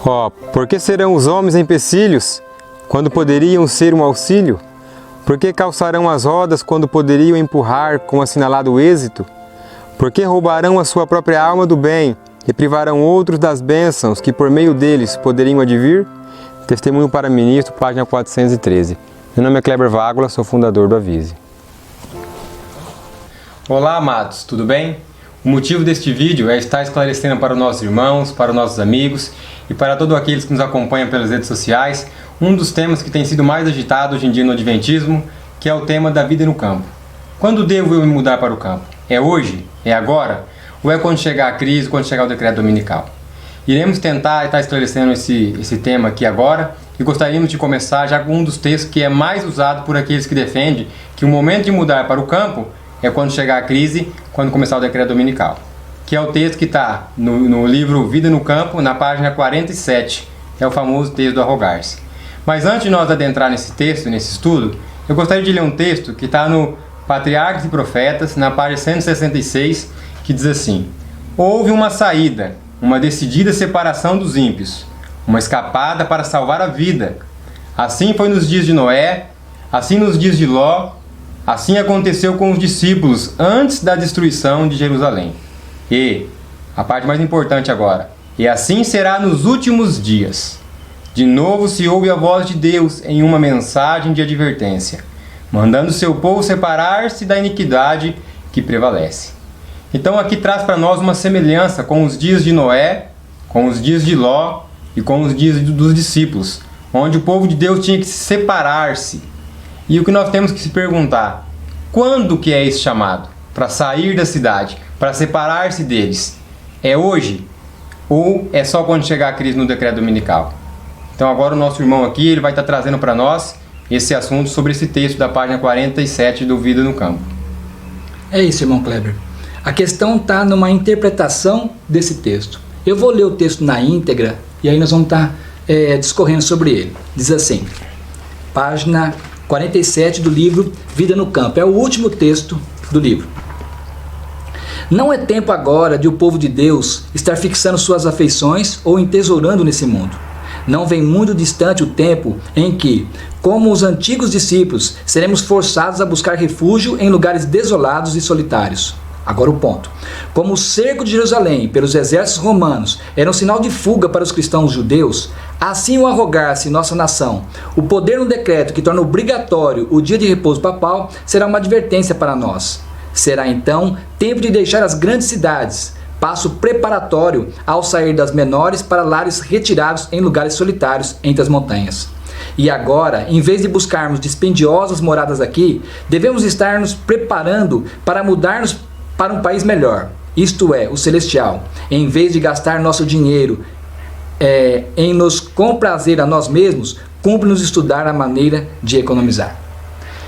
Ó, por que serão os homens empecilhos, quando poderiam ser um auxílio? Por que calçarão as rodas, quando poderiam empurrar com assinalado êxito? Por que roubarão a sua própria alma do bem e privarão outros das bênçãos que por meio deles poderiam advir? Testemunho para Ministro, página 413. Meu nome é Kleber Vágula, sou fundador do Avise. Olá, amados, tudo bem? O motivo deste vídeo é estar esclarecendo para os nossos irmãos, para os nossos amigos e para todos aqueles que nos acompanham pelas redes sociais um dos temas que tem sido mais agitado hoje em dia no Adventismo, que é o tema da vida no campo. Quando devo eu me mudar para o campo? É hoje? É agora? Ou é quando chegar a crise, quando chegar o decreto dominical? Iremos tentar estar esclarecendo esse tema aqui agora e gostaríamos de começar já com um dos textos que é mais usado por aqueles que defendem que o momento de mudar para o campo é quando chegar a crise, quando começar o decreto dominical. Que é o texto que está no livro Vida no Campo, na página 47. É o famoso texto do arrogar-se. Mas antes de nós adentrar nesse texto, nesse estudo, eu gostaria de ler um texto que está no Patriarcas e Profetas, na página 166, que diz assim: houve uma saída, uma decidida separação dos ímpios, uma escapada para salvar a vida. Assim foi nos dias de Noé, assim nos dias de Ló, assim aconteceu com os discípulos antes da destruição de Jerusalém. E, a parte mais importante agora, e assim será nos últimos dias. De novo se ouve a voz de Deus em uma mensagem de advertência, mandando seu povo separar-se da iniquidade que prevalece. Então aqui traz para nós uma semelhança com os dias de Noé, com os dias de Ló e com os dias dos discípulos, onde o povo de Deus tinha que separar-se. E o que nós temos que se perguntar, quando que é esse chamado? Para sair da cidade, para separar-se deles. É hoje? Ou é só quando chegar a crise no decreto dominical? Então agora o nosso irmão aqui ele vai estar trazendo para nós esse assunto sobre esse texto da página 47 do Vida no Campo. É isso, irmão Kleber. A questão está numa interpretação desse texto. Eu vou ler o texto na íntegra e aí nós vamos estar discorrendo sobre ele. Diz assim, página 47 do livro Vida no Campo. É o último texto do livro. Não é tempo agora de o povo de Deus estar fixando suas afeições ou entesourando nesse mundo. Não vem muito distante o tempo em que, como os antigos discípulos, seremos forçados a buscar refúgio em lugares desolados e solitários. Agora o ponto. Como o cerco de Jerusalém pelos exércitos romanos era um sinal de fuga para os cristãos judeus, assim o arrogar-se em nossa nação, o poder no decreto que torna obrigatório o dia de repouso papal, será uma advertência para nós. Será então tempo de deixar as grandes cidades, passo preparatório ao sair das menores para lares retirados em lugares solitários entre as montanhas. E agora, em vez de buscarmos dispendiosas moradas aqui, devemos estar nos preparando para mudar-nos para um país melhor, isto é, o celestial, em vez de gastar nosso dinheiro em nos comprazer a nós mesmos, cumpre-nos estudar a maneira de economizar.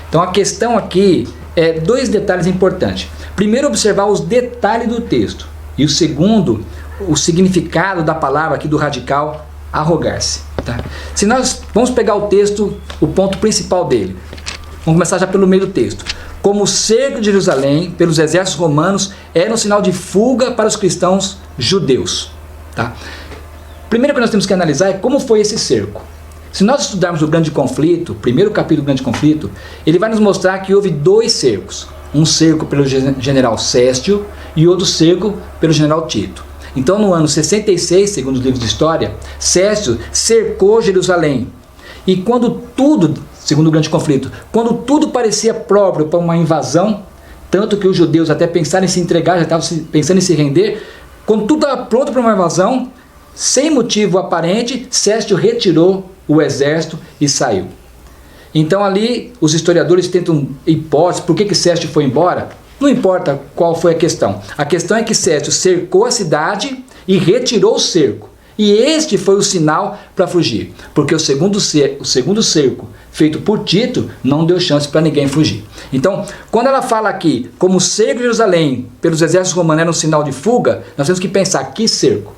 Então a questão aqui é dois detalhes importantes. Primeiro, observar os detalhes do texto. E o segundo, o significado da palavra aqui do radical, arrogar-se. Tá? Se nós vamos pegar o texto, o ponto principal dele. Vamos começar já pelo meio do texto. Como o cerco de Jerusalém pelos exércitos romanos era um sinal de fuga para os cristãos judeus. Tá? Primeiro que nós temos que analisar é como foi esse cerco. Se nós estudarmos o Grande Conflito, o primeiro capítulo do Grande Conflito, ele vai nos mostrar que houve dois cercos. Um cerco pelo general Céstio e outro cerco pelo general Tito. Então no ano 66, segundo os livros de história, Céstio cercou Jerusalém. E quando tudo, segundo o Grande Conflito, quando tudo parecia próprio para uma invasão, tanto que os judeus até pensaram em se entregar, já estavam pensando em se render, quando tudo estava pronto para uma invasão, sem motivo aparente, Céstio retirou o exército e saiu. Então ali os historiadores tentam hipóteses, por que Céstio foi embora? Não importa qual foi a questão é que Céstio cercou a cidade e retirou o cerco. E este foi o sinal para fugir, porque o segundo cerco feito por Tito não deu chance para ninguém fugir. Então, quando ela fala aqui, como o cerco de Jerusalém pelos exércitos romanos era um sinal de fuga, nós temos que pensar, que cerco?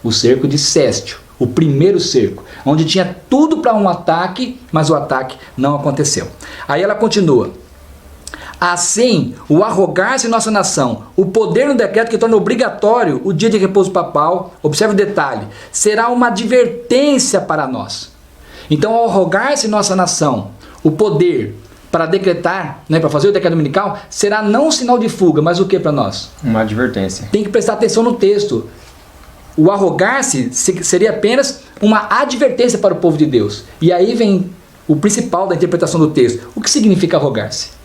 O cerco de Céstio, o primeiro cerco, onde tinha tudo para um ataque, mas o ataque não aconteceu. Aí ela continua. Assim, o arrogar-se em nossa nação, o poder no decreto que torna obrigatório o dia de repouso papal, observe o detalhe, será uma advertência para nós. Então, ao arrogar-se em nossa nação, o poder para decretar, para fazer o decreto dominical, será não um sinal de fuga, mas o que para nós? Uma advertência. Tem que prestar atenção no texto. O arrogar-se seria apenas uma advertência para o povo de Deus. E aí vem o principal da interpretação do texto. O que significa arrogar-se?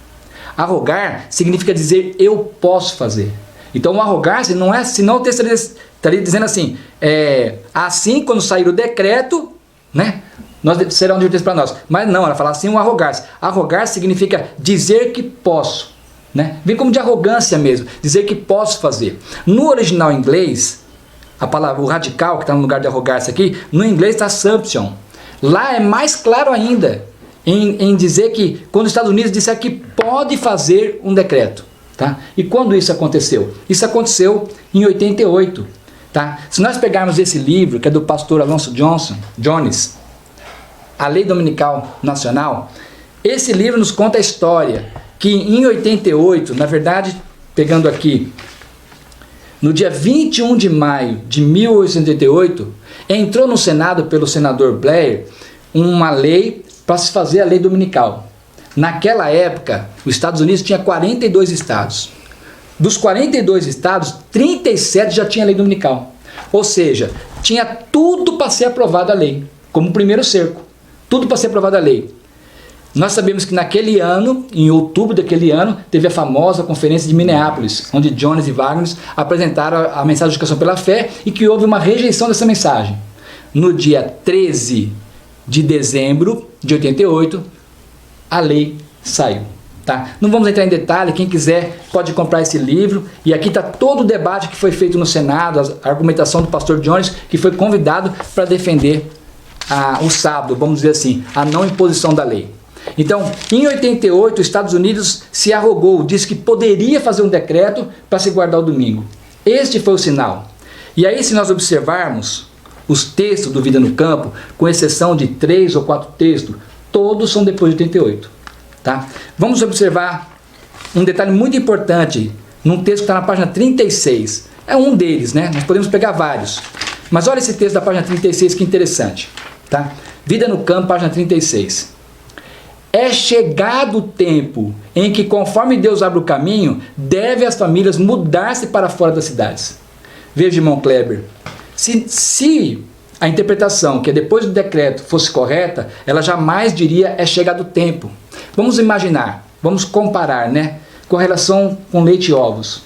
Arrogar significa dizer eu posso fazer. Então o arrogar-se não é, senão o texto estaria dizendo assim, assim quando sair o decreto, será uma advertência para nós. Mas não, ela fala assim, o arrogar-se. Arrogar significa dizer que posso. Vem como de arrogância mesmo, dizer que posso fazer. No original inglês, a palavra, o radical que está no lugar de arrogar-se aqui, no inglês está assumption. Lá é mais claro ainda em dizer que quando os Estados Unidos disser que pode fazer um decreto. Tá? E quando isso aconteceu? Isso aconteceu em 88. Tá? Se nós pegarmos esse livro, que é do pastor Alonso Jones, A Lei Dominical Nacional, esse livro nos conta a história que em 88, na verdade, pegando aqui, no dia 21 de maio de 1888, entrou no Senado pelo senador Blair uma lei para se fazer a lei dominical. Naquela época, os Estados Unidos tinha 42 estados. Dos 42 estados, 37 já tinha lei dominical. Ou seja, tinha tudo para ser aprovada a lei, como o primeiro cerco. Tudo para ser aprovada a lei. Nós sabemos que naquele ano, em outubro daquele ano, teve a famosa conferência de Minneapolis, onde Jones e Wagner apresentaram a mensagem de educação pela fé e que houve uma rejeição dessa mensagem. No dia 13 de dezembro de 88, a lei saiu. Tá? Não vamos entrar em detalhe, quem quiser pode comprar esse livro, e aqui está todo o debate que foi feito no Senado, a argumentação do pastor Jones, que foi convidado para defender o sábado, vamos dizer assim, a não imposição da lei. Então, em 88, os Estados Unidos se arrogou, disse que poderia fazer um decreto para se guardar o domingo. Este foi o sinal. E aí, se nós observarmos os textos do Vida no Campo, com exceção de 3 ou 4 textos, todos são depois de 88. Tá? Vamos observar um detalhe muito importante num texto que está na página 36. É um deles, nós podemos pegar vários. Mas olha esse texto da página 36, que interessante. Tá? Vida no Campo, página 36. É chegado o tempo em que, conforme Deus abre o caminho, deve as famílias mudar-se para fora das cidades. Veja, irmão Kleber, se a interpretação, que é depois do decreto, fosse correta, ela jamais diria é chegado o tempo. Vamos imaginar, vamos comparar, com relação com leite e ovos.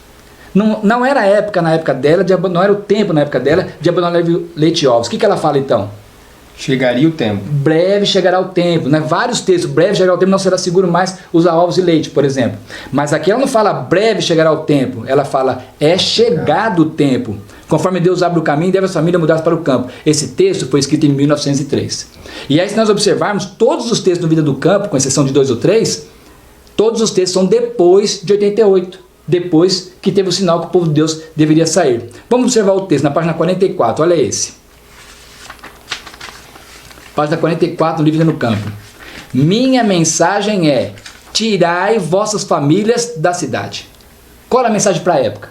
Não era a época na época dela, não era o tempo na época dela de abandonar leite e ovos. O que ela fala então? Chegaria o tempo. Breve chegará o tempo, Vários textos, breve chegará o tempo, não será seguro mais usar ovos e leite, por exemplo. Mas aqui ela não fala breve chegará o tempo, ela fala é chegado o tempo. Conforme Deus abre o caminho, deve a família mudar para o campo. Esse texto foi escrito em 1903. E aí, se nós observarmos, todos os textos do Vida do Campo, com exceção de 2 ou 3, todos os textos são depois de 88. Depois que teve o sinal que o povo de Deus deveria sair. Vamos observar o texto na página 44, olha esse. Página 44 do livro Vida no Campo. Minha mensagem é: tirai vossas famílias da cidade. Qual é a mensagem para a época?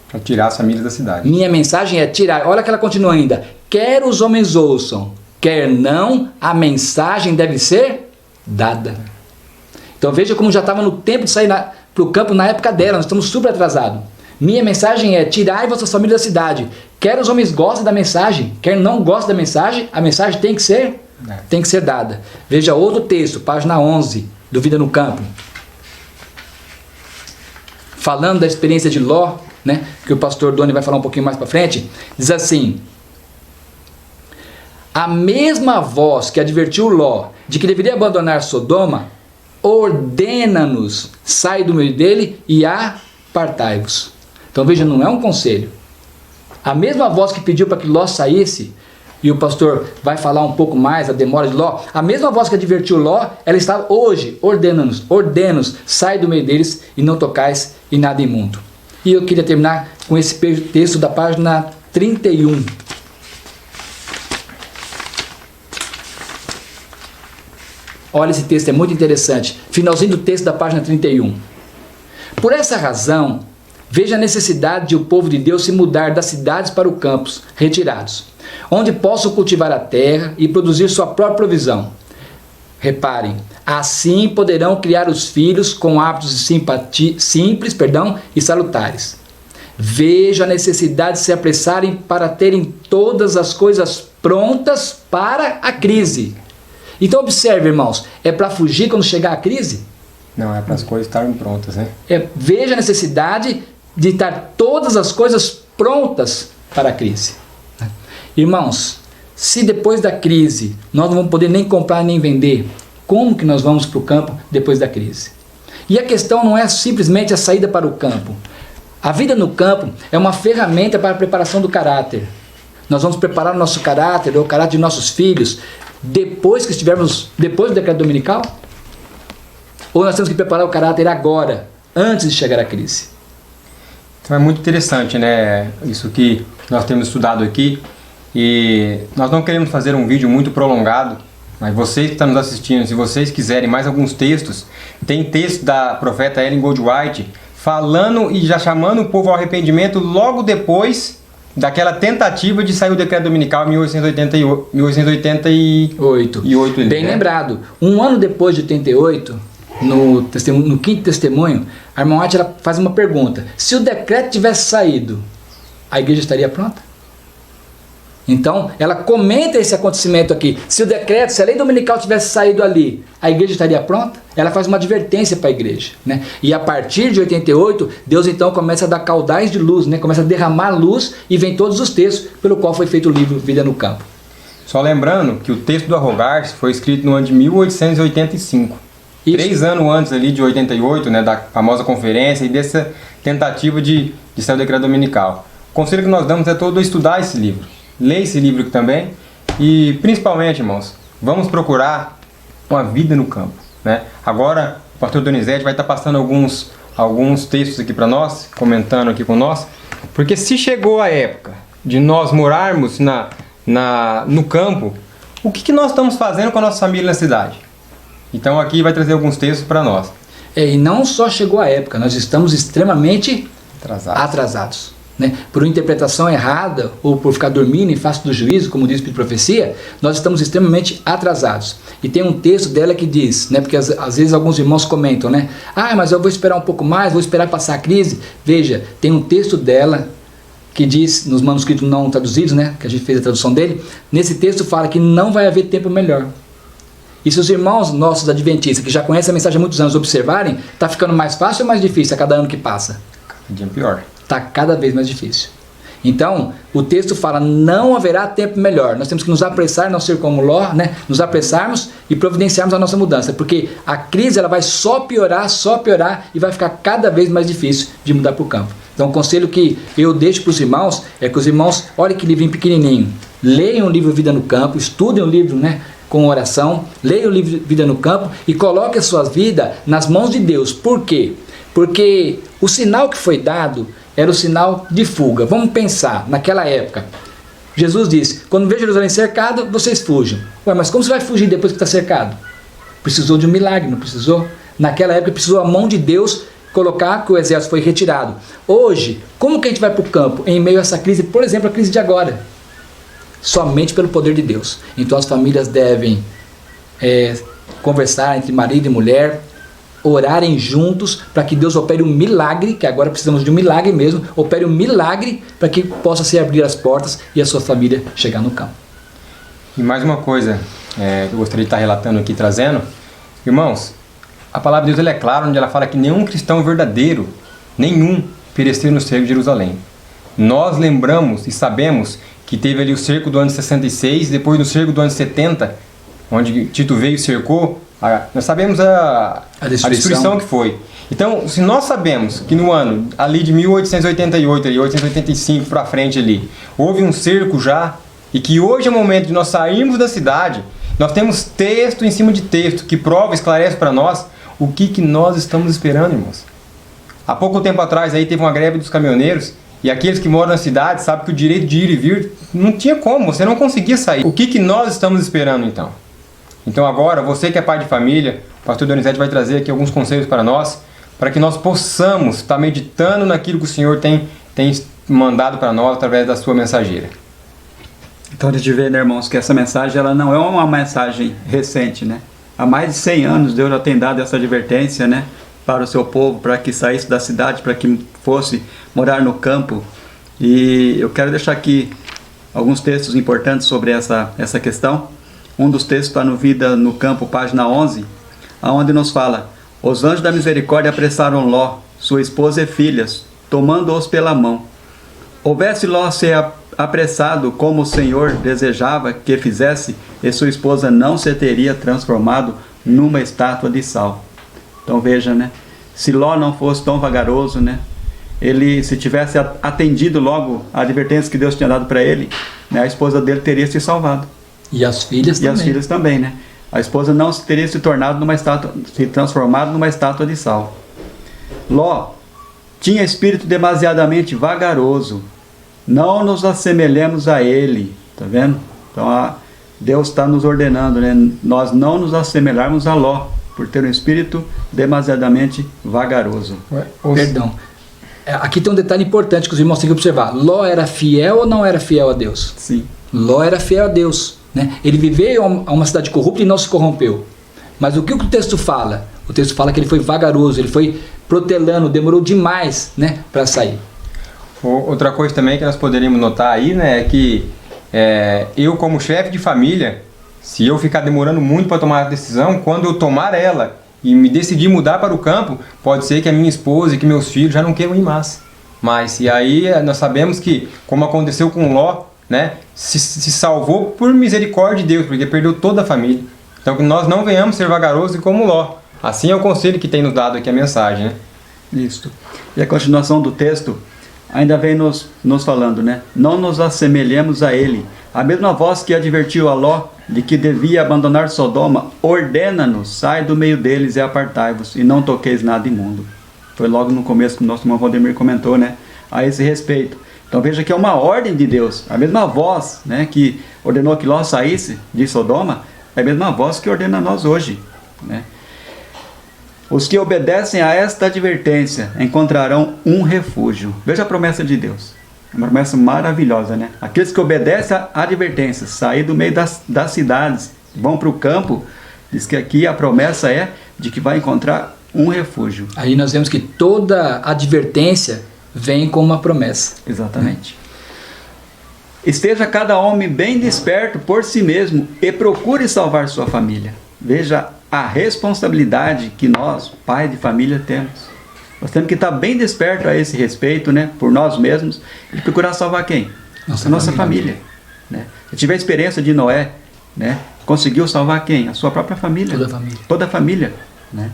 Para tirar as famílias da cidade. Minha mensagem é tirar. Olha que ela continua ainda. Quer os homens ouçam, quer não, a mensagem deve ser dada. Então veja como já estava no tempo de sair para o campo na época dela. Nós estamos super atrasados. Minha mensagem é: tirai vossas famílias da cidade. Quer os homens gostem da mensagem, quer não gostem da mensagem, a mensagem tem que ser dada. Veja outro texto, página 11, do Vida no Campo. Falando da experiência de Ló, que o pastor Doni vai falar um pouquinho mais para frente, diz assim: a mesma voz que advertiu Ló de que deveria abandonar Sodoma, ordena-nos, sai do meio dele e apartai-vos. Então veja, não é um conselho. A mesma voz que pediu para que Ló saísse, e o pastor vai falar um pouco mais a demora de Ló, a mesma voz que advertiu Ló, ela está hoje, ordena-nos, sai do meio deles e não tocais em nada imundo. E eu queria terminar com esse texto da página 31. Olha, esse texto é muito interessante. Finalzinho do texto da página 31. Por essa razão, veja a necessidade de o povo de Deus se mudar das cidades para o campos, retirados, onde possam cultivar a terra e produzir sua própria provisão. Reparem, assim poderão criar os filhos com hábitos simples e salutares. Veja a necessidade de se apressarem para terem todas as coisas prontas para a crise. Então observe, irmãos, é para fugir quando chegar a crise? Não, é para as coisas estarem prontas, né? Veja a necessidade de estar todas as coisas prontas para a crise. Irmãos, se depois da crise nós não vamos poder nem comprar nem vender, como que nós vamos para o campo depois da crise? E a questão não é simplesmente a saída para o campo. A vida no campo é uma ferramenta para a preparação do caráter. Nós vamos preparar o nosso caráter, ou o caráter de nossos filhos, depois do decreto dominical? Ou nós temos que preparar o caráter agora, antes de chegar à crise? Então é muito interessante, né? Isso que nós temos estudado aqui. E nós não queremos fazer um vídeo muito prolongado, mas vocês que estão nos assistindo, se vocês quiserem mais alguns textos, tem texto da profeta Ellen Goldwhite falando e já chamando o povo ao arrependimento logo depois daquela tentativa de sair o decreto dominical em 1888. Bem lembrado. Um ano depois de 88, no quinto testemunho, a irmã White ela faz uma pergunta: se o decreto tivesse saído, a igreja estaria pronta? Então, ela comenta esse acontecimento aqui. Se a lei dominical tivesse saído ali, a igreja estaria pronta? Ela faz uma advertência para a igreja, né? E a partir de 88, Deus então começa a dar caudais de luz, né? Começa a derramar luz e vem todos os textos pelo qual foi feito o livro Vida no Campo. Só lembrando que o texto do Arrogar-se foi escrito no ano de 1885. Isso. 3 anos antes ali de 88, né? Da famosa conferência e dessa tentativa de sair o decreto dominical. O conselho que nós damos é todo estudar esse livro. Leia esse livro aqui também e, principalmente, irmãos, vamos procurar uma vida no campo, né? Agora, o pastor Donizete vai estar passando alguns textos aqui para nós, comentando aqui com nós, porque se chegou a época de nós morarmos no campo, o que nós estamos fazendo com a nossa família na cidade? Então, aqui vai trazer alguns textos para nós. E não só chegou a época, nós estamos extremamente atrasados. Né? Por uma interpretação errada ou por ficar dormindo em face do juízo, como diz a profecia, nós estamos extremamente atrasados. E tem um texto dela que diz, né? Porque às vezes alguns irmãos comentam, né? Ah, mas eu vou esperar um pouco mais, vou esperar passar a crise. Veja, tem um texto dela que diz, nos manuscritos não traduzidos, né? Que a gente fez a tradução dele, nesse texto fala que não vai haver tempo melhor. E se os irmãos nossos adventistas, que já conhecem a mensagem há muitos anos, observarem, está ficando mais fácil ou mais difícil a cada ano que passa? Cada dia pior. Está cada vez mais difícil. Então, o texto fala, não haverá tempo melhor. Nós temos que nos apressar, não ser como Ló, né? Nos apressarmos e providenciarmos a nossa mudança, porque a crise ela vai só piorar e vai ficar cada vez mais difícil de mudar para o campo. Então, o conselho que eu deixo para os irmãos é que os irmãos, olhem que livrinho pequenininho, leiam o livro Vida no Campo, estudem o livro, né? Com oração, leiam o livro Vida no Campo e coloquem a sua vida nas mãos de Deus. Por quê? Porque o sinal que foi dado era o sinal de fuga. Vamos pensar, naquela época, Jesus disse, quando vê Jerusalém cercado, vocês fujam. Ué, mas como você vai fugir depois que está cercado? Precisou de um milagre, não precisou? Naquela época precisou a mão de Deus colocar que o exército foi retirado. Hoje, como que a gente vai para o campo em meio a essa crise, por exemplo, a crise de agora? Somente pelo poder de Deus. Então as famílias devem conversar entre marido e mulher, orarem juntos para que Deus opere um milagre, que agora precisamos de um milagre mesmo, opere um milagre para que possa se abrir as portas e a sua família chegar no campo. E mais uma coisa que eu gostaria de estar relatando aqui, trazendo. Irmãos, a palavra de Deus ela é clara, onde ela fala que nenhum cristão verdadeiro, nenhum, pereceu no cerco de Jerusalém. Nós lembramos e sabemos que teve ali o cerco do ano 66, depois do cerco do ano 70, onde Tito veio e cercou. Nós sabemos a destruição que foi. Então, se nós sabemos que no ano ali de 1888, 1885 para frente ali, houve um cerco já, e que hoje é o momento de nós sairmos da cidade, nós temos texto em cima de texto que prova e esclarece para nós o que nós estamos esperando, irmãos. Há pouco tempo atrás aí teve uma greve dos caminhoneiros, e aqueles que moram na cidade sabem que o direito de ir e vir não tinha como, você não conseguia sair. O que nós estamos esperando então? Então agora, você que é pai de família, o pastor Donizete vai trazer aqui alguns conselhos para nós para que nós possamos estar meditando naquilo que o Senhor tem mandado para nós através da sua mensageira. Então a gente vê, né, irmãos, que essa mensagem ela não é uma mensagem recente, né? Há mais de 100 anos Deus já tem dado essa advertência, né, para o seu povo, para que saísse da cidade, para que fosse morar no campo. E eu quero deixar aqui alguns textos importantes sobre essa questão. Um dos textos está no Vida no Campo, página 11, onde nos fala: os anjos da misericórdia apressaram Ló, sua esposa e filhas, tomando-os pela mão. Houvesse Ló ser apressado como o Senhor desejava que fizesse, e sua esposa não se teria transformado numa estátua de sal. Então veja, né? Se Ló não fosse tão vagaroso, né? Ele, se tivesse atendido logo a advertência que Deus tinha dado para ele, né, a esposa dele teria se salvado. E as filhas também. E as filhas também, né? A esposa não teria se transformado numa estátua de sal. Ló tinha espírito demasiadamente vagaroso. Não nos assemelhemos a ele. Tá vendo? Então Deus está nos ordenando, né? Nós não nos assemelharmos a Ló, por ter um espírito demasiadamente vagaroso. Perdão. Aqui tem um detalhe importante que os irmãos têm que observar. Ló era fiel ou não era fiel a Deus? Sim. Ló era fiel a Deus, né? Ele viveu a uma cidade corrupta e não se corrompeu. Mas o que o texto fala? O texto fala que ele foi vagaroso, ele foi protelando, demorou demais, né, para sair. Outra coisa também que nós poderíamos notar aí, né, é que eu, como chefe de família, se eu ficar demorando muito para tomar a decisão, quando eu tomar ela e me decidir mudar para o campo, pode ser que a minha esposa e que meus filhos já não queiram ir mais. E aí nós sabemos que, como aconteceu com Ló, né, se salvou por misericórdia de Deus, porque perdeu toda a família. Então que nós não venhamos ser vagarosos como Ló. Assim é o conselho que tem nos dado aqui a mensagem, né? Isso. E a continuação do texto ainda vem nos falando, né? Não nos assemelhemos a ele. A mesma voz que advertiu a Ló de que devia abandonar Sodoma, ordena-nos, sai do meio deles e apartai-vos, e não toqueis nada imundo. Foi logo no começo que o nosso irmão Valdemir comentou, né, a esse respeito. Então veja que é uma ordem de Deus. A mesma voz, né, que ordenou que Ló saísse de Sodoma, é a mesma voz que ordena a nós hoje, né? Os que obedecem a esta advertência encontrarão um refúgio. Veja a promessa de Deus. É uma promessa maravilhosa, né? Aqueles que obedecem à advertência, sair do meio das cidades, vão para o campo, diz que aqui a promessa é de que vai encontrar um refúgio. Aí nós vemos que toda advertência vem com uma promessa. Exatamente. Esteja cada homem bem desperto por si mesmo e procure salvar sua família. Veja a responsabilidade que nós, pai de família, temos. Nós temos que estar bem desperto a esse respeito, né, por nós mesmos, e procurar salvar quem? A nossa família. Né? Eu tive a experiência de Noé, né, conseguiu salvar quem? A sua própria família. Toda a família. Toda a família. Né?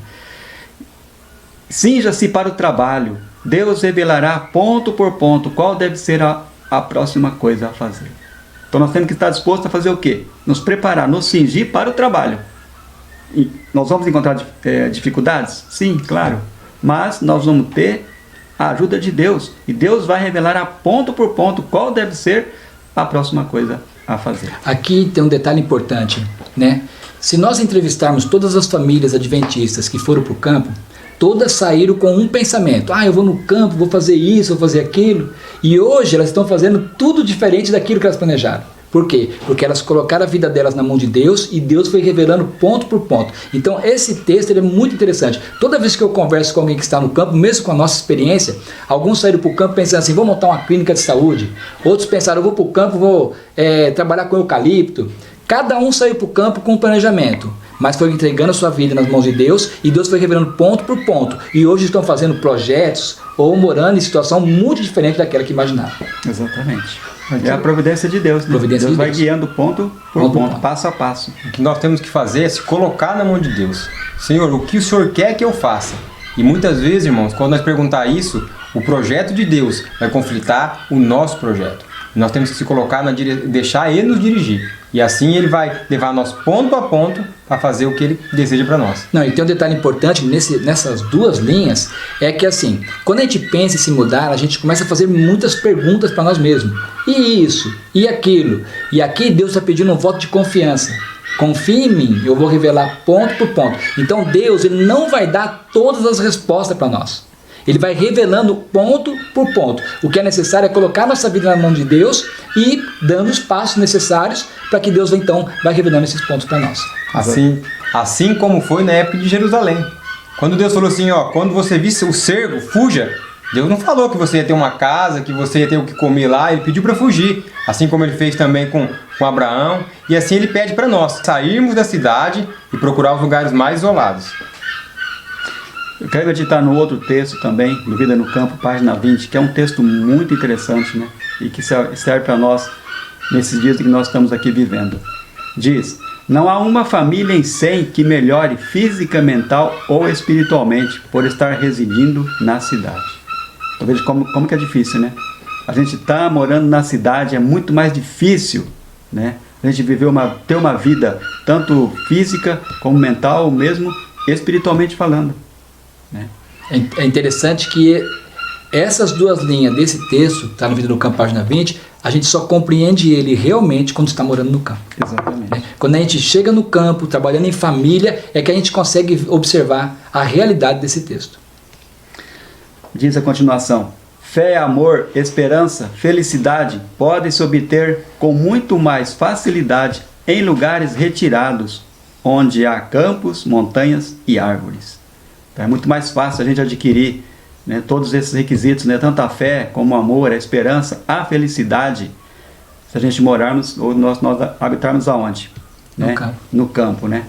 Cinja-se para o trabalho. Deus revelará ponto por ponto qual deve ser a próxima coisa a fazer. Então nós temos que estar dispostos a fazer o quê? Nos preparar, nos cingir para o trabalho. E nós vamos encontrar dificuldades? Sim, claro. Mas nós vamos ter a ajuda de Deus. E Deus vai revelar a ponto por ponto qual deve ser a próxima coisa a fazer. Aqui tem um detalhe importante, né? Se nós entrevistarmos todas as famílias adventistas que foram para o campo, todas saíram com um pensamento: eu vou no campo, vou fazer isso, vou fazer aquilo. E hoje elas estão fazendo tudo diferente daquilo que elas planejaram. Por quê? Porque elas colocaram a vida delas na mão de Deus e Deus foi revelando ponto por ponto. Então esse texto ele é muito interessante. Toda vez que eu converso com alguém que está no campo, mesmo com a nossa experiência, alguns saíram para o campo pensando assim: vou montar uma clínica de saúde. Outros pensaram: eu vou para o campo, vou trabalhar com eucalipto. Cada um saiu para o campo com um planejamento, mas foi entregando a sua vida nas mãos de Deus e Deus foi revelando ponto por ponto. E hoje estão fazendo projetos ou morando em situação muito diferente daquela que imaginavam. Exatamente. É a providência de Deus, né? Deus vai guiando ponto por ponto, passo a passo. O que nós temos que fazer é se colocar na mão de Deus. Senhor, o que o Senhor quer que eu faça? E muitas vezes, irmãos, quando nós perguntar isso, o projeto de Deus vai conflitar o nosso projeto. Nós temos que se colocar, deixar Ele nos dirigir. E assim Ele vai levar nós ponto a ponto para fazer o que Ele deseja para nós. Não, e tem um detalhe importante nessas duas linhas, é que assim, quando a gente pensa em se mudar, a gente começa a fazer muitas perguntas para nós mesmos. E isso, e aquilo. E aqui Deus está pedindo um voto de confiança. Confie em mim, eu vou revelar ponto por ponto. Então Deus, ele não vai dar todas as respostas para nós. Ele vai revelando ponto por ponto. O que é necessário é colocar nossa vida na mão de Deus e dando os passos necessários para que Deus então vai revelando esses pontos para nós. Assim como foi na época de Jerusalém. Quando Deus falou assim, ó, quando você visse o cervo, fuja. Deus não falou que você ia ter uma casa, que você ia ter o que comer lá, ele pediu para fugir. Assim como ele fez também com Abraão. E assim ele pede para nós sairmos da cidade e procurar os lugares mais isolados. Eu quero meditar no outro texto também, do Vida no Campo, página 20, que é um texto muito interessante, né? E que serve para nós nesses dias que nós estamos aqui vivendo. Diz: não há uma família em 100 que melhore física, mental ou espiritualmente por estar residindo na cidade. Eu vejo como que é difícil, né? A gente está morando na cidade, é muito mais difícil, né? A gente ter uma vida tanto física como mental, ou mesmo espiritualmente falando. É interessante que essas duas linhas desse texto, está no Vida no Campo, página 20, a gente só compreende ele realmente quando está morando no campo. Exatamente. Quando a gente chega no campo, trabalhando em família, é que a gente consegue observar a realidade desse texto. Diz a continuação: fé, amor, esperança, felicidade podem se obter com muito mais facilidade em lugares retirados, onde há campos, montanhas e árvores. É muito mais fácil a gente adquirir, né, todos esses requisitos, né, tanto a fé como o amor, a esperança, a felicidade, se a gente morarmos ou nós habitarmos aonde? Né? No campo. Né?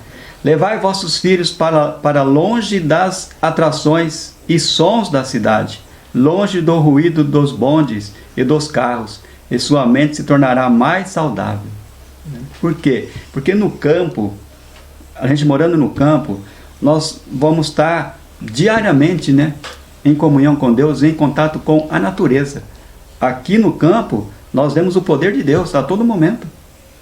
Levai vossos filhos para longe das atrações e sons da cidade, longe do ruído dos bondes e dos carros, e sua mente se tornará mais saudável. Por quê? Porque no campo, a gente morando no campo, nós vamos estar diariamente, né, em comunhão com Deus, em contato com a natureza. Aqui no campo, nós vemos o poder de Deus a todo momento,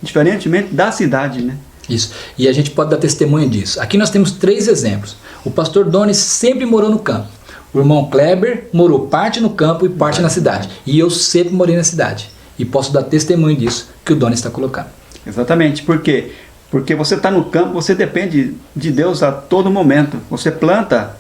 diferentemente da cidade, né? Isso, e a gente pode dar testemunho disso. Aqui nós temos 3 exemplos. O pastor Donis sempre morou no campo. O irmão Kleber morou parte no campo e parte na cidade. E eu sempre morei na cidade. E posso dar testemunho disso que o Donis está colocando. Exatamente, por quê? Porque você está no campo, você depende de Deus a todo momento. Você planta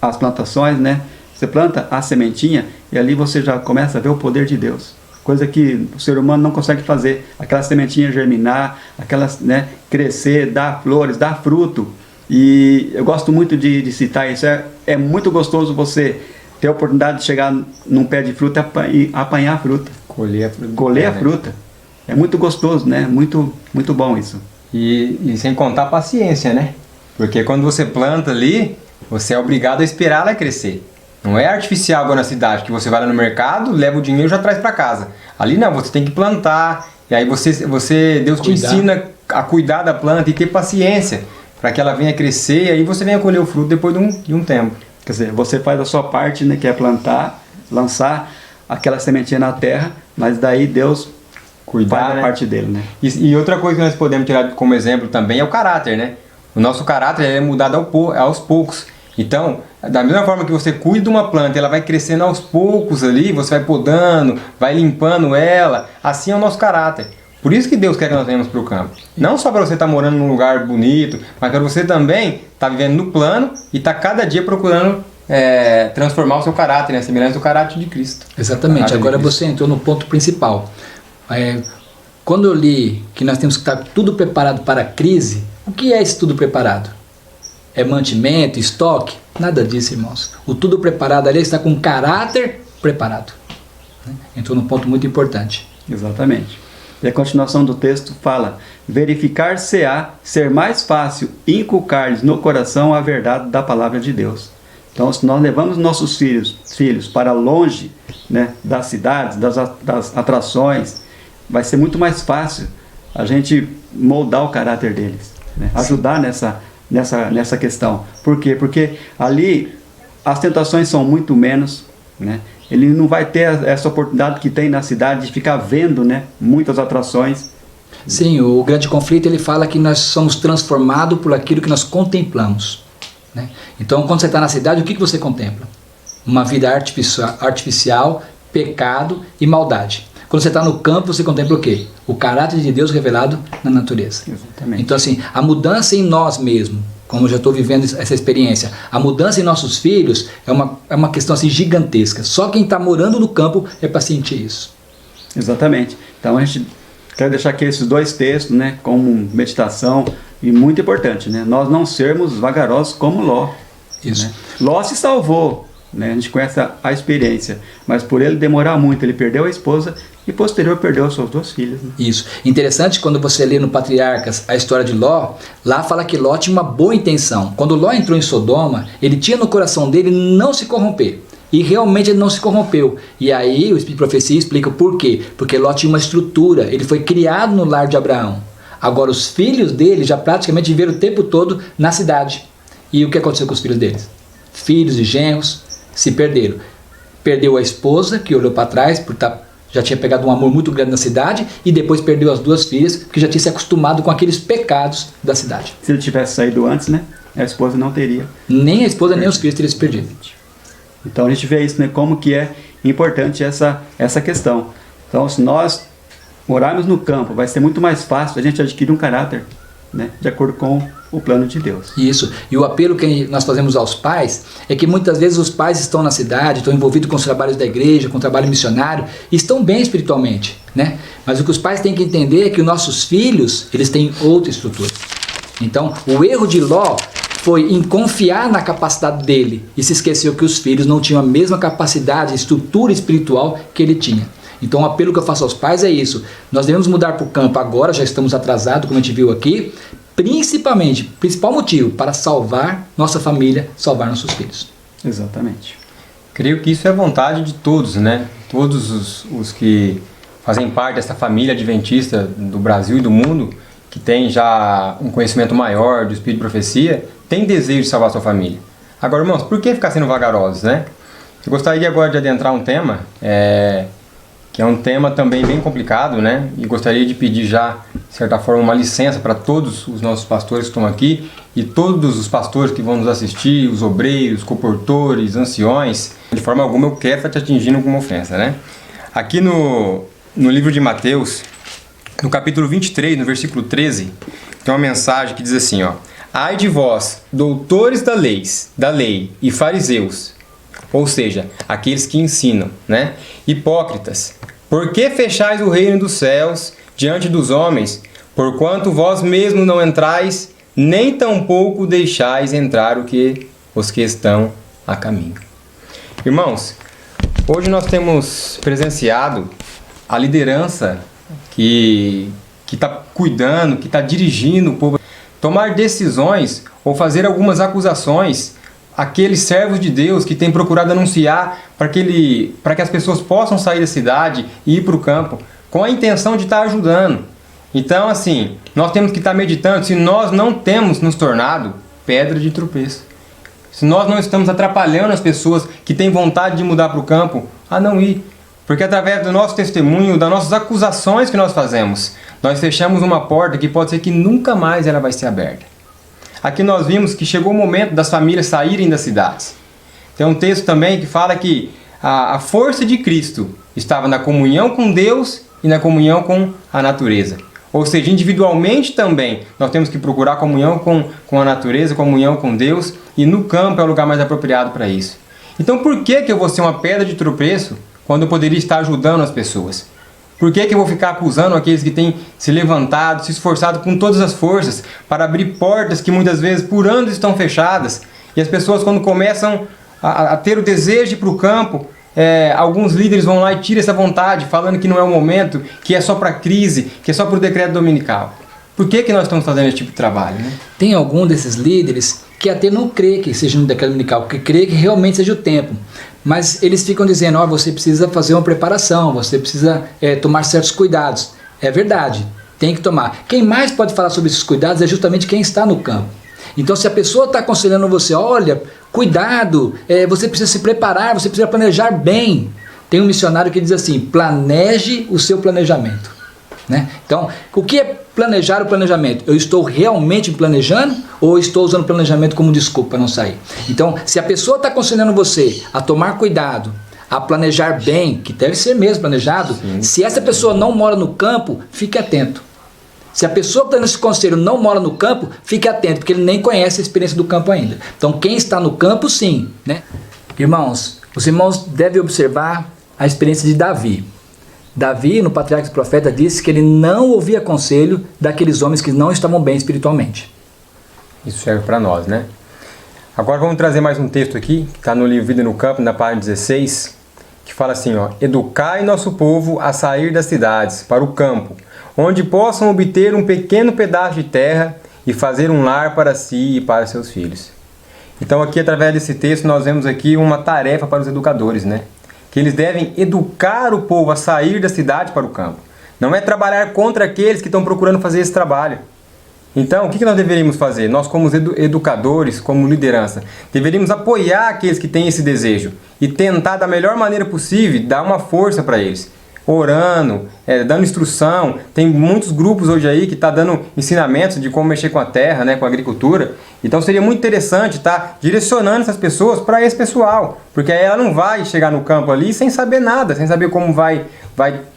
as plantações, né? Você planta a sementinha e ali você já começa a ver o poder de Deus. Coisa que o ser humano não consegue fazer. Aquela sementinha germinar, aquelas, né, crescer, dar flores, dar fruto. E eu gosto muito de citar isso. É muito gostoso você ter a oportunidade de chegar num pé de fruta e apanhar a fruta. Colher a fruta. É muito gostoso, né? Muito bom isso. E sem contar a paciência, né? Porque quando você planta ali, você é obrigado a esperar ela crescer. Não é artificial igual na cidade, que você vai lá no mercado, leva o dinheiro e já traz para casa. Ali não, você tem que plantar. E aí Deus te ensina a cuidar da planta e ter paciência para que ela venha crescer e aí você venha colher o fruto depois de um tempo. Quer dizer, você faz a sua parte, né, que é plantar, lançar aquela sementinha na terra, mas daí Deus cuidar da parte dele, né? E outra coisa que nós podemos tirar como exemplo também é o caráter, né? O nosso caráter é mudado aos poucos. Então, da mesma forma que você cuida de uma planta, ela vai crescendo aos poucos ali, você vai podando, vai limpando ela, assim é o nosso caráter. Por isso que Deus quer que nós venhamos para o campo. Não só para você estar morando num lugar bonito, mas para você também estar vivendo no plano e estar cada dia procurando transformar o seu caráter, né? Semelhança do caráter de Cristo. Exatamente, agora você entrou no ponto principal. Quando eu li que nós temos que estar tudo preparado para a crise, o que é esse tudo preparado? É mantimento, estoque? Nada disso, irmãos. O tudo preparado ali está com caráter preparado. Entrou num ponto muito importante. Exatamente. E a continuação do texto fala: verificar-se-á ser mais fácil inculcar-lhes no coração a verdade da palavra de Deus. Então, se nós levamos nossos filhos para longe, né, das cidades, das atrações, vai ser muito mais fácil a gente moldar o caráter deles, né? Ajudar nessa questão. Por quê? Porque ali as tentações são muito menos, né? Ele não vai ter essa oportunidade que tem na cidade de ficar vendo, né, muitas atrações. Sim, o grande conflito ele fala que nós somos transformados por aquilo que nós contemplamos, né? Então, quando você está na cidade, o que você contempla? Uma vida artificial, pecado e maldade. Quando você está no campo, você contempla o quê? O caráter de Deus revelado na natureza. Exatamente. Então assim, a mudança em nós mesmos, como eu já estou vivendo essa experiência, a mudança em nossos filhos é uma questão assim gigantesca. Só quem está morando no campo é para sentir isso. Exatamente. Então a gente quer deixar aqui esses dois textos, né, como meditação, e muito importante, né, nós não sermos vagarosos como Ló. Isso. Né? Ló se salvou, né, a gente conhece a experiência, mas por ele demorar muito, ele perdeu a esposa e posterior perdeu os seus 2 filhos. Né? Isso. Interessante quando você lê no Patriarcas a história de Ló, lá fala que Ló tinha uma boa intenção. Quando Ló entrou em Sodoma, ele tinha no coração dele não se corromper. E realmente ele não se corrompeu. E aí o Espírito de Profecia explica o porquê. Porque Ló tinha uma estrutura, ele foi criado no lar de Abraão. Agora os filhos dele já praticamente viveram o tempo todo na cidade. E o que aconteceu com os filhos deles? Filhos e genros se perderam. Perdeu a esposa, que olhou para trás, já tinha pegado um amor muito grande na cidade, e depois perdeu as 2 filhas, porque já tinha se acostumado com aqueles pecados da cidade. Se ele tivesse saído antes, né, a esposa não teria. Nem a esposa, nem os filhos teriam se perdido. Então a gente vê isso, né, como que é importante essa questão. Então se nós morarmos no campo, vai ser muito mais fácil a gente adquirir um caráter, né, de acordo com o plano de Deus. Isso. E o apelo que nós fazemos aos pais é que muitas vezes os pais estão na cidade, estão envolvidos com os trabalhos da igreja, com o trabalho missionário, e estão bem espiritualmente, né? Mas o que os pais têm que entender é que os nossos filhos, eles têm outra estrutura. Então, o erro de Ló foi em confiar na capacidade dele e se esqueceu que os filhos não tinham a mesma capacidade, estrutura espiritual que ele tinha. Então o apelo que eu faço aos pais é isso. Nós devemos mudar para o campo agora, já estamos atrasados, como a gente viu aqui, principal motivo, para salvar nossa família, salvar nossos filhos. Exatamente. Creio que isso é vontade de todos, né? Todos os que fazem parte dessa família adventista do Brasil e do mundo, que tem já um conhecimento maior do Espírito de Profecia, tem desejo de salvar sua família. Agora, irmãos, por que ficar sendo vagarosos, né? Eu gostaria agora de adentrar um tema, que é um tema também bem complicado, né? E gostaria de pedir já, de certa forma, uma licença para todos os nossos pastores que estão aqui e todos os pastores que vão nos assistir, os obreiros, coportores, anciões. De forma alguma eu quero estar te atingindo com uma ofensa, né? Aqui no livro de Mateus, no capítulo 23, no versículo 13, tem uma mensagem que diz assim, ó: ai de vós, doutores da lei e fariseus, ou seja, aqueles que ensinam, né? Hipócritas, por que fechais o reino dos céus diante dos homens, porquanto vós mesmos não entrais, nem tampouco deixais entrar os que estão a caminho. Irmãos, hoje nós temos presenciado a liderança que está cuidando, que está dirigindo o povo, tomar decisões ou fazer algumas acusações aqueles servos de Deus que têm procurado anunciar para que as pessoas possam sair da cidade e ir para o campo, com a intenção de estar ajudando. Então, assim, nós temos que estar meditando se nós não temos nos tornado pedra de tropeço. Se nós não estamos atrapalhando as pessoas que têm vontade de mudar para o campo a não ir. Porque através do nosso testemunho, das nossas acusações que nós fazemos, nós fechamos uma porta que pode ser que nunca mais ela vai ser aberta. Aqui nós vimos que chegou o momento das famílias saírem das cidades. Tem um texto também que fala que a força de Cristo estava na comunhão com Deus e na comunhão com a natureza. Ou seja, individualmente também nós temos que procurar comunhão com a natureza, comunhão com Deus, e no campo é o lugar mais apropriado para isso. Então por que eu vou ser uma pedra de tropeço quando eu poderia estar ajudando as pessoas? Por que eu vou ficar acusando aqueles que têm se levantado, se esforçado com todas as forças para abrir portas que muitas vezes por anos estão fechadas? E as pessoas, quando começam a ter o desejo de ir para o campo, alguns líderes vão lá e tiram essa vontade, falando que não é o momento, que é só para a crise, que é só para o decreto dominical. Por que nós estamos fazendo esse tipo de trabalho, né? Tem algum desses líderes que até não crê que seja no decreto dominical, que crê que realmente seja o tempo. Mas eles ficam dizendo, você precisa fazer uma preparação, você precisa tomar certos cuidados. É verdade, tem que tomar. Quem mais pode falar sobre esses cuidados é justamente quem está no campo. Então se a pessoa está aconselhando você, olha, cuidado, você precisa se preparar, você precisa planejar bem. Tem um missionário que diz assim, planeje o seu planejamento. Né? Então, o que é planejar o planejamento? Eu estou realmente planejando ou estou usando o planejamento como desculpa para não sair? Então, se a pessoa está aconselhando você a tomar cuidado, a planejar bem, que deve ser mesmo planejado. Sim. Se essa pessoa não mora no campo, fique atento. Se a pessoa que está nesse conselho não mora no campo, fique atento, porque ele nem conhece a experiência do campo ainda. Então, quem está no campo, sim, né? Irmãos, os irmãos devem observar a experiência de Davi. Davi, no Patriarca e Profeta, disse que ele não ouvia conselho daqueles homens que não estavam bem espiritualmente. Isso serve para nós, né? Agora vamos trazer mais um texto aqui, que está no livro Vida no Campo, na página 16, que fala assim, ó: educai nosso povo a sair das cidades, para o campo, onde possam obter um pequeno pedaço de terra e fazer um lar para si e para seus filhos. Então aqui, através desse texto, nós vemos aqui uma tarefa para os educadores, né? Que eles devem educar o povo a sair da cidade para o campo. Não é trabalhar contra aqueles que estão procurando fazer esse trabalho. Então, o que nós deveríamos fazer? Nós, como educadores, como liderança, deveríamos apoiar aqueles que têm esse desejo e tentar, da melhor maneira possível, dar uma força para eles. Orando, dando instrução. Tem muitos grupos hoje aí que estão dando ensinamentos de como mexer com a terra, né, com a agricultura. Então seria muito interessante estar direcionando essas pessoas para esse pessoal. Porque aí ela não vai chegar no campo ali sem saber nada, sem saber como vai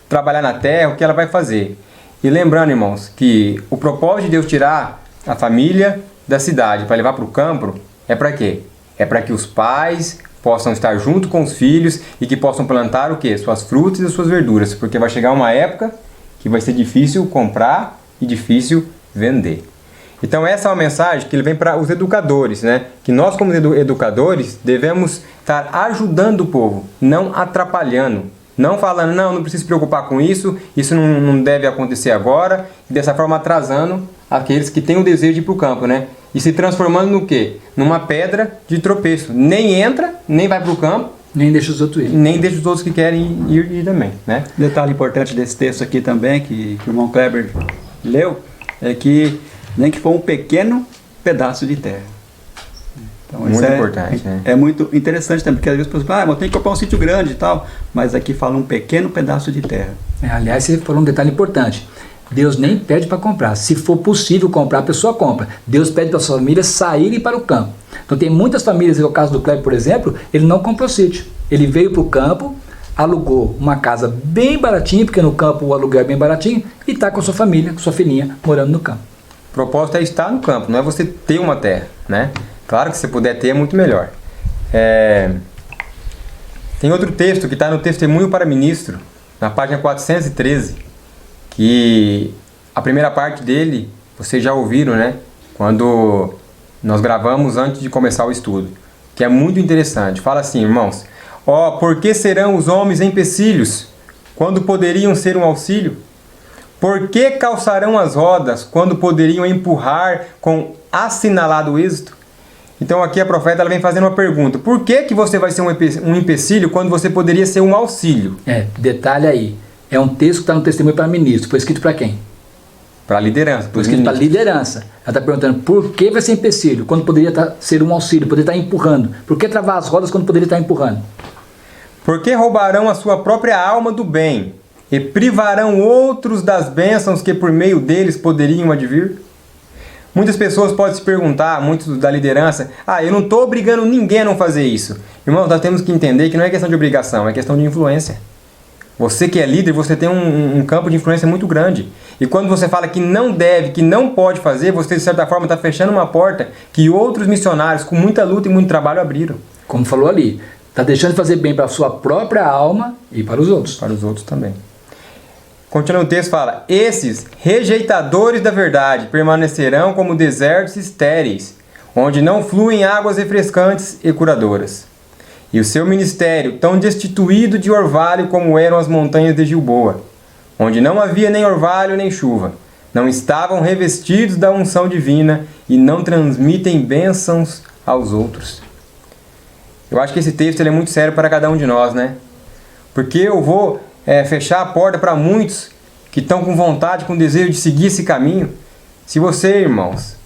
trabalhar na terra, o que ela vai fazer. E lembrando, irmãos, que o propósito de Deus tirar a família da cidade para levar para o campo é para quê? É para que os pais possam estar junto com os filhos e que possam plantar o quê? Suas frutas e suas verduras, porque vai chegar uma época que vai ser difícil comprar e difícil vender. Então essa é uma mensagem que ele vem para os educadores, né? Que nós como educadores devemos estar ajudando o povo, não atrapalhando. Não falando, não precisa se preocupar com isso, isso não deve acontecer agora, e dessa forma atrasando aqueles que têm o desejo de ir para o campo, né? E se transformando no quê? Numa pedra de tropeço. Nem entra, nem vai para o campo. Nem deixa os outros ir. Nem deixa os outros que querem ir também, né? Detalhe importante desse texto aqui também, que o irmão Kleber leu, é que nem que for um pequeno pedaço de terra. Então, muito importante, né? É muito interessante também, porque às vezes as pessoas falam, mas tem que comprar um sítio grande e tal, mas aqui fala um pequeno pedaço de terra. Aliás, você falou um detalhe importante. Deus nem pede para comprar. Se for possível comprar, a pessoa compra. Deus pede para as famílias saírem para o campo. Então tem muitas famílias, no caso do Kleber, por exemplo, ele não comprou sítio. Ele veio para o campo, alugou uma casa bem baratinha, porque no campo o aluguel é bem baratinho, e está com a sua família, com sua filhinha, morando no campo. O propósito é estar no campo, não é você ter uma terra, né? Claro que se puder ter é muito melhor. Tem outro texto que está no Testemunho para Ministro, na página 413, que a primeira parte dele, vocês já ouviram, né? Quando nós gravamos antes de começar o estudo, que é muito interessante. Fala assim, irmãos: ó, por que serão os homens empecilhos, quando poderiam ser um auxílio? Por que calçarão as rodas, quando poderiam empurrar com assinalado êxito? Então aqui a profeta ela vem fazendo uma pergunta: por que você vai ser um empecilho quando você poderia ser um auxílio? Detalhe aí. É um texto que está no Testemunho para Ministro. Foi escrito para quem? Para a liderança. Foi escrito para a liderança. Ela está perguntando por que vai ser empecilho quando poderia ser um auxílio, poderia estar empurrando. Por que travar as rodas quando poderia estar empurrando? Por que roubarão a sua própria alma do bem e privarão outros das bênçãos que por meio deles poderiam advir? Muitas pessoas podem se perguntar, muitos da liderança: eu não estou obrigando ninguém a não fazer isso. Irmãos, nós temos que entender que não é questão de obrigação, é questão de influência. Você que é líder, você tem um campo de influência muito grande. E quando você fala que não deve, que não pode fazer, você de certa forma está fechando uma porta que outros missionários, com muita luta e muito trabalho, abriram. Como falou ali, está deixando de fazer bem para a sua própria alma e para os outros. Para os outros também. Continua o texto, fala: esses rejeitadores da verdade permanecerão como desertos estéreis, onde não fluem águas refrescantes e curadoras. E o seu ministério, tão destituído de orvalho como eram as montanhas de Gilboa, onde não havia nem orvalho nem chuva, não estavam revestidos da unção divina e não transmitem bênçãos aos outros. Eu acho que esse texto ele é muito sério para cada um de nós, né? Porque eu vou fechar a porta para muitos que estão com vontade, com desejo de seguir esse caminho. Se você, irmãos,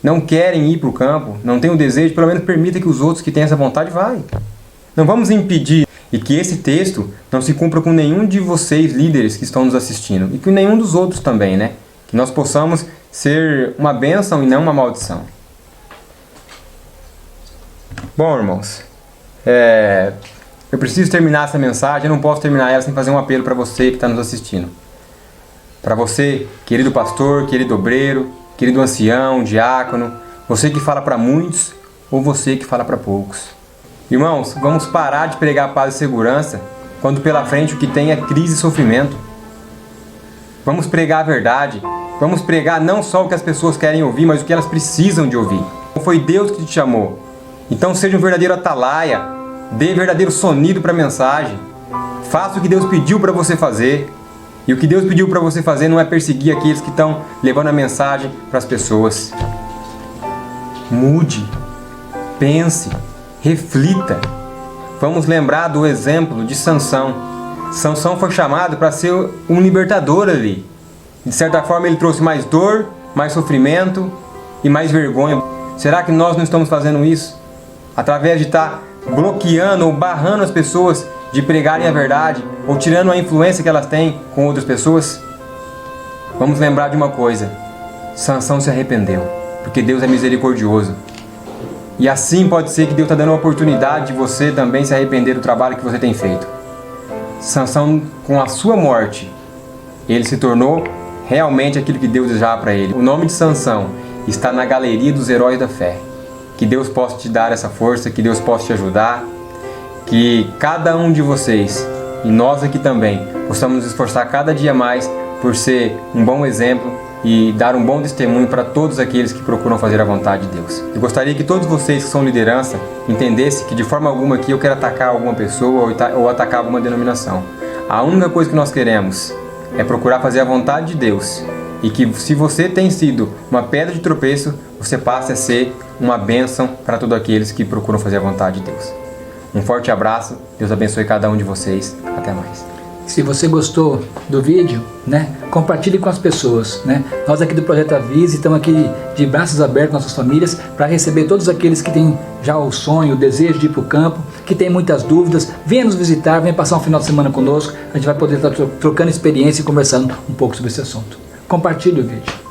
não querem ir para o campo, não tem o desejo, pelo menos permita que os outros que têm essa vontade vá. Não vamos impedir, e que esse texto não se cumpra com nenhum de vocês, líderes que estão nos assistindo, e com nenhum dos outros também, né? Que nós possamos ser uma bênção e não uma maldição. Bom, irmãos, eu preciso terminar essa mensagem, eu não posso terminar ela sem fazer um apelo para você que está nos assistindo. Para você, querido pastor, querido obreiro, querido ancião, diácono, você que fala para muitos ou você que fala para poucos. Irmãos, vamos parar de pregar paz e segurança quando pela frente o que tem é crise e sofrimento. Vamos pregar a verdade. Vamos pregar não só o que as pessoas querem ouvir, mas o que elas precisam de ouvir. Foi Deus que te chamou. Então seja um verdadeiro atalaia. Dê verdadeiro sonido para a mensagem. Faça o que Deus pediu para você fazer. E o que Deus pediu para você fazer não é perseguir aqueles que estão levando a mensagem para as pessoas. Mude. Pense. Reflita. Vamos lembrar do exemplo de Sansão. Sansão foi chamado para ser um libertador ali. De certa forma ele trouxe mais dor, mais sofrimento e mais vergonha. Será que nós não estamos fazendo isso? Através de estar bloqueando ou barrando as pessoas de pregarem a verdade ou tirando a influência que elas têm com outras pessoas? Vamos lembrar de uma coisa. Sansão se arrependeu, porque Deus é misericordioso. E assim pode ser que Deus está dando a oportunidade de você também se arrepender do trabalho que você tem feito. Sansão, com a sua morte, ele se tornou realmente aquilo que Deus desejava para ele. O nome de Sansão está na galeria dos heróis da fé. Que Deus possa te dar essa força, que Deus possa te ajudar, que cada um de vocês, e nós aqui também, possamos nos esforçar cada dia mais por ser um bom exemplo e dar um bom testemunho para todos aqueles que procuram fazer a vontade de Deus. Eu gostaria que todos vocês que são liderança entendessem que de forma alguma aqui eu quero atacar alguma pessoa ou atacar alguma denominação. A única coisa que nós queremos é procurar fazer a vontade de Deus. E que se você tem sido uma pedra de tropeço, você passe a ser uma bênção para todos aqueles que procuram fazer a vontade de Deus. Um forte abraço, Deus abençoe cada um de vocês. Até mais. Se você gostou do vídeo, compartilhe com as pessoas, Nós aqui do Projeto Avise estamos aqui de braços abertos nossas famílias para receber todos aqueles que têm já o sonho, o desejo de ir para o campo, que têm muitas dúvidas. Venha nos visitar, venha passar um final de semana conosco. A gente vai poder estar trocando experiência e conversando um pouco sobre esse assunto. Compartilhe o vídeo.